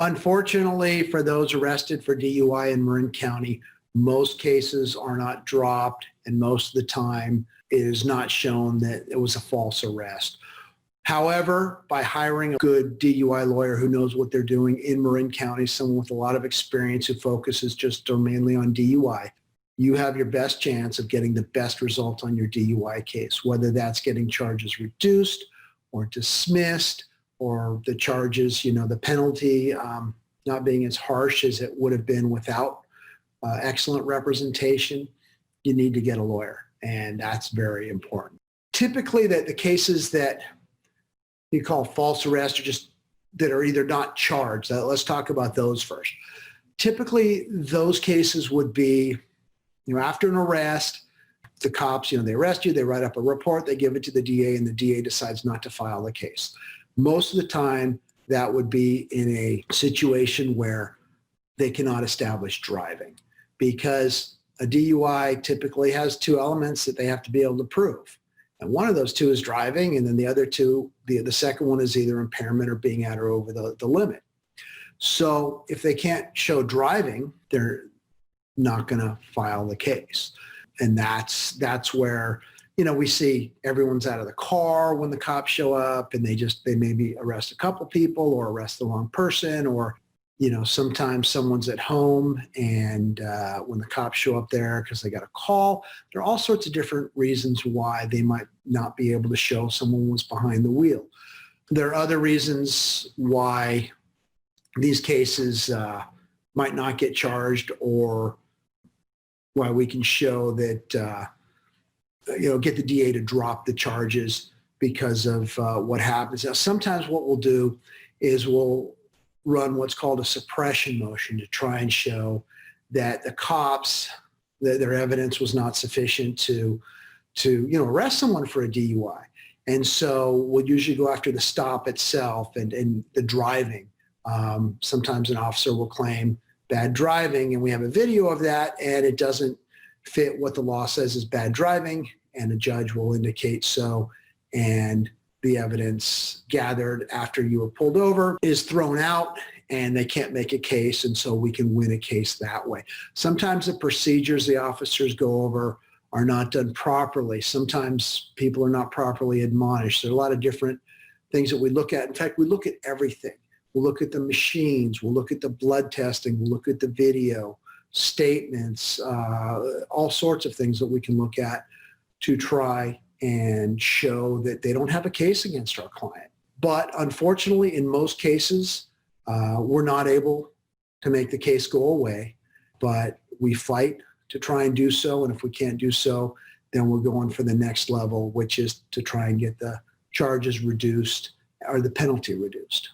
Unfortunately, for those arrested for DUI in Marin County, most cases are not dropped, and most of the time it is not shown that it was a false arrest. However, by hiring a good DUI lawyer who knows what they're doing in Marin County, someone with a lot of experience who focuses just or mainly on DUI, you have your best chance of getting the best result on your DUI case, whether that's getting charges reduced or dismissed, or the charges, the penalty not being as harsh as it would have been without excellent representation. You need to get a lawyer, and that's very important. Typically, the cases that you call false arrest are just that are either not charged. Let's talk about those first. Typically, those cases would be, after an arrest, the cops, they arrest you, they write up a report, they give it to the DA, and the DA decides not to file the case. Most of the time, that would be in a situation where they cannot establish driving, because a DUI typically has two elements that they have to be able to prove. And one of those two is driving, and then the other two, the second one is either impairment or being at or over the limit. So if they can't show driving, they're not going to file the case. And that's where, we see everyone's out of the car when the cops show up, and they maybe arrest a couple people or arrest the wrong person, or sometimes someone's at home and when the cops show up there because they got a call. There are all sorts of different reasons why they might not be able to show someone was behind the wheel. There are other reasons why these cases might not get charged, or why we can show that, get the DA to drop the charges because of what happens. Now, sometimes what we'll do is we'll run what's called a suppression motion to try and show that the cops, their evidence was not sufficient to arrest someone for a DUI. And so we'll usually go after the stop itself and the driving. Sometimes an officer will claim bad driving, and we have a video of that, and it doesn't fit what the law says is bad driving, and a judge will indicate so, and the evidence gathered after you were pulled over is thrown out, and they can't make a case, and so we can win a case that way. Sometimes the procedures the officers go over are not done properly. Sometimes people are not properly admonished. There are a lot of different things that we look at. In fact, we look at everything. We'll look at the machines, we'll look at the blood testing, we'll look at the video, statements, all sorts of things that we can look at to try and show that they don't have a case against our client. But unfortunately, in most cases, we're not able to make the case go away, but we fight to try and do so. And if we can't do so, then we're going for the next level, which is to try and get the charges reduced or the penalty reduced.